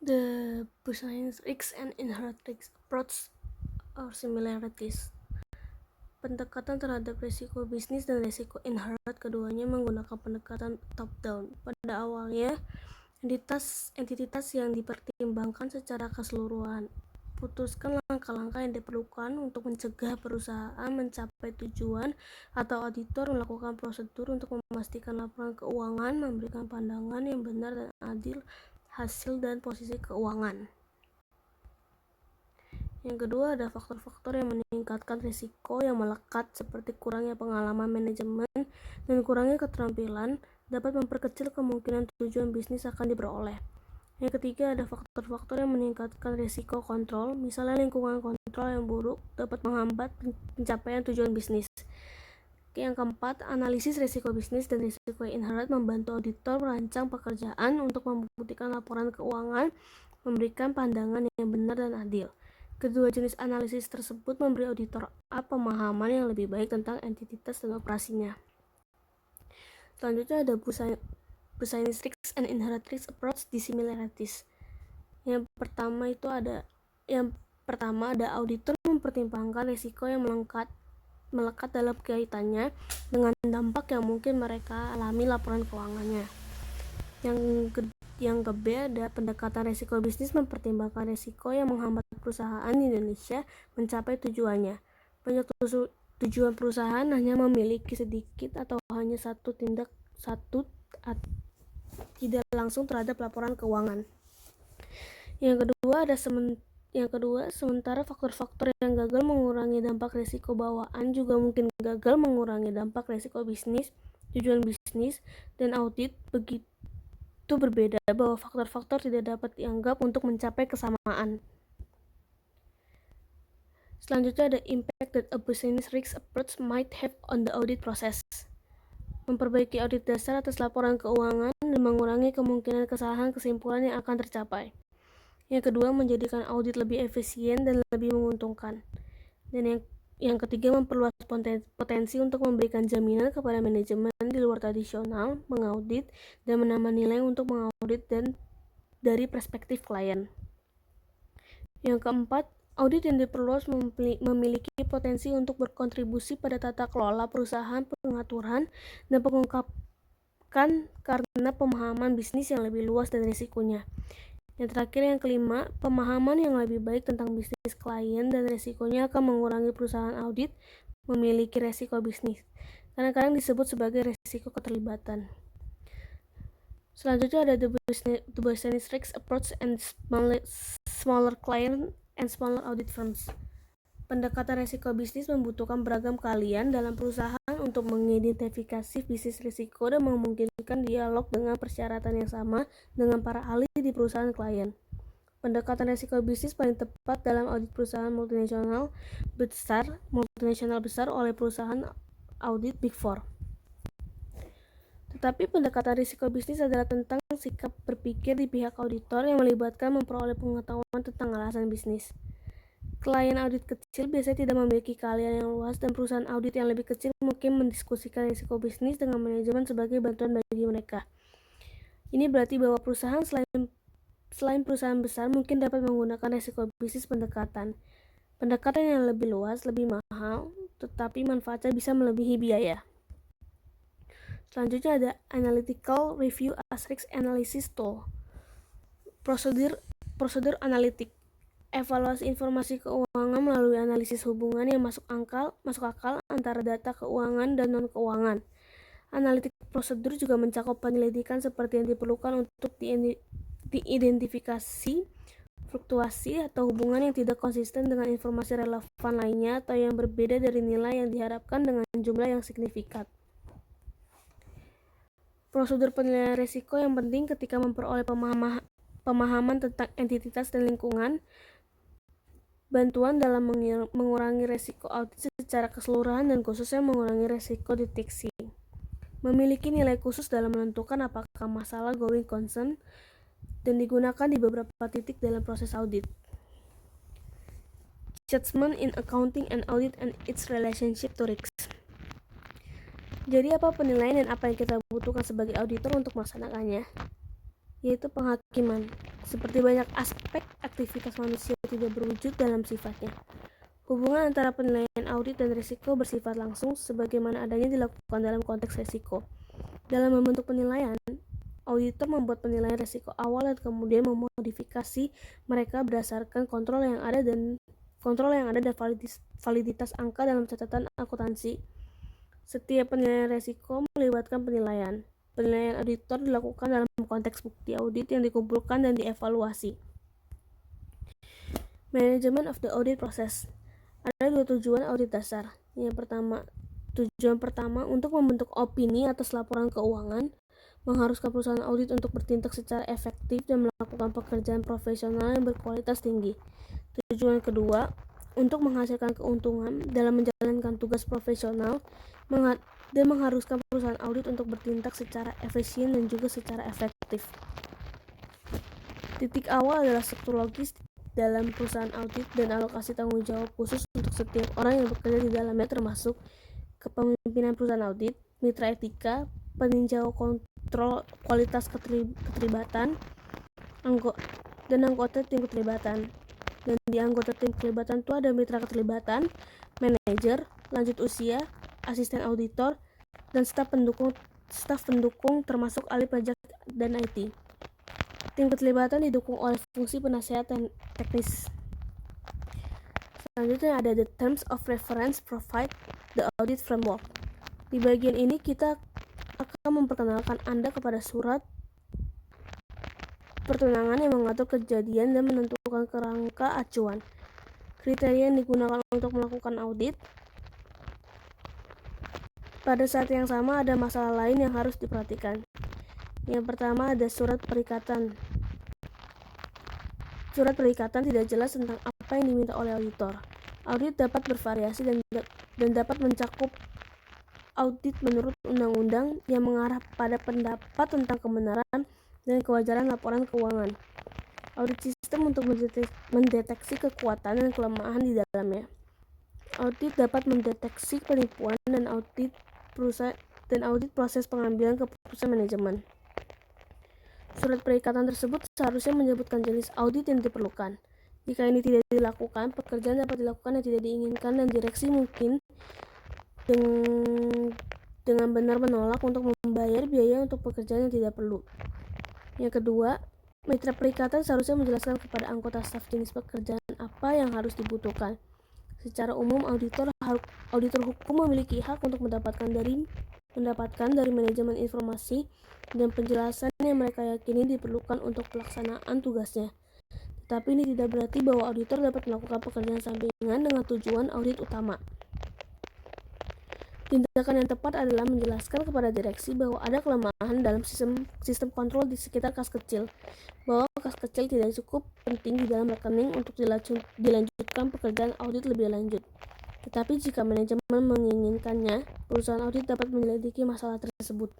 The business risks and inherent risks approach or similarities. Pendekatan terhadap risiko bisnis dan risiko inherent keduanya menggunakan pendekatan top-down. Pada awalnya, entitas yang dipertimbangkan secara keseluruhan. Putuskan langkah-langkah yang diperlukan untuk mencegah perusahaan mencapai tujuan, atau auditor melakukan prosedur untuk memastikan laporan keuangan memberikan pandangan yang benar dan adil hasil dan posisi keuangan. Yang kedua, ada faktor-faktor yang meningkatkan risiko yang melekat seperti kurangnya pengalaman manajemen dan kurangnya keterampilan dapat memperkecil kemungkinan tujuan bisnis akan diperoleh. Yang ketiga, ada faktor-faktor yang meningkatkan risiko kontrol, misalnya lingkungan kontrol yang buruk dapat menghambat pencapaian tujuan bisnis. Yang keempat, analisis risiko bisnis dan risiko inherent membantu auditor merancang pekerjaan untuk membuktikan laporan keuangan memberikan pandangan yang benar dan adil. Kedua jenis analisis tersebut memberi auditor pemahaman yang lebih baik tentang entitas dan operasinya. Selanjutnya ada business risks and inherent risks approach dissimilarities. Yang pertama ada auditor mempertimbangkan risiko yang melekat dalam kaitannya dengan dampak yang mungkin mereka alami laporan keuangannya. Yang ke B ada pendekatan risiko bisnis mempertimbangkan risiko yang menghambat perusahaan di Indonesia mencapai tujuannya. Banyak tujuan perusahaan hanya memiliki sedikit atau hanya satu tidak langsung terhadap laporan keuangan. Yang kedua, sementara faktor-faktor yang gagal mengurangi dampak risiko bawaan juga mungkin gagal mengurangi dampak risiko bisnis, tujuan bisnis, dan audit begitu berbeda bahwa faktor-faktor tidak dapat dianggap untuk mencapai kesamaan. Selanjutnya ada impact that a business risk approach might have on the audit process. Memperbaiki audit dasar atas laporan keuangan dan mengurangi kemungkinan kesalahan kesimpulan yang akan tercapai. Yang kedua, menjadikan audit lebih efisien dan lebih menguntungkan. Dan yang ketiga, memperluas potensi untuk memberikan jaminan kepada manajemen di luar tradisional mengaudit dan menambah nilai untuk mengaudit dan dari perspektif klien. Yang keempat, audit yang diperluas memiliki potensi untuk berkontribusi pada tata kelola perusahaan, pengaturan, dan pengungkapan karena pemahaman bisnis yang lebih luas dan risikonya. Yang terakhir, yang kelima, pemahaman yang lebih baik tentang bisnis klien dan risikonya akan mengurangi perusahaan audit memiliki risiko bisnis. Kadang-kadang disebut sebagai risiko keterlibatan. Selanjutnya ada the business risk approach and smaller client and smaller audit firms. Pendekatan risiko bisnis membutuhkan beragam keahlian dalam perusahaan untuk mengidentifikasi bisnis risiko dan memungkinkan dialog dengan persyaratan yang sama dengan para ahli di perusahaan klien. Pendekatan risiko bisnis paling tepat dalam audit perusahaan multinasional besar oleh perusahaan audit Big Four. Tetapi pendekatan risiko bisnis adalah tentang sikap berpikir di pihak auditor yang melibatkan memperoleh pengetahuan tentang alasan bisnis. Klien audit kecil biasanya tidak memiliki keahlian yang luas dan perusahaan audit yang lebih kecil mungkin mendiskusikan risiko bisnis dengan manajemen sebagai bantuan bagi mereka. Ini berarti bahwa perusahaan selain perusahaan besar mungkin dapat menggunakan risiko bisnis pendekatan. Pendekatan yang lebih luas, lebih mahal, tetapi manfaatnya bisa melebihi biaya. Selanjutnya ada Analytical Review as Risk Analysis Tool. Prosedur analitik. Evaluasi informasi keuangan melalui analisis hubungan yang masuk akal antara data keuangan dan non-keuangan. Analitik prosedur juga mencakup penyelidikan seperti yang diperlukan untuk diidentifikasi fluktuasi atau hubungan yang tidak konsisten dengan informasi relevan lainnya atau yang berbeda dari nilai yang diharapkan dengan jumlah yang signifikan. Prosedur penilaian risiko yang penting ketika memperoleh pemahaman tentang entitas dan lingkungan, bantuan dalam mengurangi risiko audit secara keseluruhan dan khususnya mengurangi risiko deteksi. Memiliki nilai khusus dalam menentukan apakah masalah going concern dan digunakan di beberapa titik dalam proses audit. Judgment in accounting and audit and its relationship to risks. Jadi apa penilaian dan apa yang kita butuhkan sebagai auditor untuk melaksanakannya? yaitu penghakiman. Seperti banyak aspek aktivitas manusia tidak berwujud dalam sifatnya. Hubungan antara penilaian audit dan risiko bersifat langsung sebagaimana adanya dilakukan dalam konteks risiko. Dalam membentuk penilaian, auditor membuat penilaian risiko awal dan kemudian memodifikasi mereka berdasarkan kontrol yang ada dan validitas angka dalam catatan akuntansi. Setiap penilaian risiko melibatkan penilaian. Penilaian auditor dilakukan dalam konteks bukti audit yang dikumpulkan dan dievaluasi. Management of the audit process. Ada dua tujuan audit dasar. Tujuan pertama untuk membentuk opini atas laporan keuangan, mengharuskan perusahaan audit untuk bertindak secara efektif dan melakukan pekerjaan profesional yang berkualitas tinggi. Tujuan kedua, untuk menghasilkan keuntungan dalam menjalankan tugas profesional dan mengharuskan perusahaan audit untuk bertindak secara efisien dan juga secara efektif. Titik awal adalah struktur logis dalam perusahaan audit dan alokasi tanggung jawab khusus untuk setiap orang yang bekerja di dalamnya, termasuk kepemimpinan perusahaan audit, mitra etika, peninjau kontrol kualitas keterlibatan, dan anggota tim keterlibatan. Dan di anggota tim keterlibatan itu ada mitra keterlibatan, manajer, lanjut usia, asisten auditor, dan staf pendukung termasuk ahli pajak dan IT. Tim keterlibatan didukung oleh fungsi penasehat teknis. Selanjutnya ada the terms of reference provide the audit framework. Di bagian ini kita akan memperkenalkan Anda kepada surat pertunangan yang mengatur kejadian dan menentukan kerangka acuan. Kriteria yang digunakan untuk melakukan audit. Pada saat yang sama ada masalah lain yang harus diperhatikan. Yang pertama ada surat perikatan. Surat perikatan tidak jelas tentang apa yang diminta oleh auditor. Audit dapat bervariasi dan dapat mencakup audit menurut undang-undang yang mengarah pada pendapat tentang kebenaran dan kewajaran laporan keuangan. Audit sistem untuk mendeteksi kekuatan dan kelemahan di dalamnya. Audit dapat mendeteksi penipuan dan audit proses pengambilan keputusan manajemen. Surat perikatan tersebut seharusnya menyebutkan jenis audit yang diperlukan. Jika ini tidak dilakukan, pekerjaan dapat dilakukan yang tidak diinginkan dan direksi mungkin dengan benar menolak untuk membayar biaya untuk pekerjaan yang tidak perlu. Yang kedua, mitra perikatan seharusnya menjelaskan kepada anggota staf jenis pekerjaan apa yang harus dibutuhkan. Secara umum, auditor hukum memiliki hak untuk mendapatkan dari manajemen informasi dan penjelasan yang mereka yakini diperlukan untuk pelaksanaan tugasnya. Tetapi ini tidak berarti bahwa auditor dapat melakukan pekerjaan sampingan dengan tujuan audit utama. Tindakan yang tepat adalah menjelaskan kepada direksi bahwa ada kelemahan dalam sistem kontrol di sekitar kas kecil, bahwa kas kecil tidak cukup penting di dalam rekening untuk dilanjutkan pekerjaan audit lebih lanjut. Tetapi jika manajemen menginginkannya, perusahaan audit dapat menyelidiki masalah tersebut.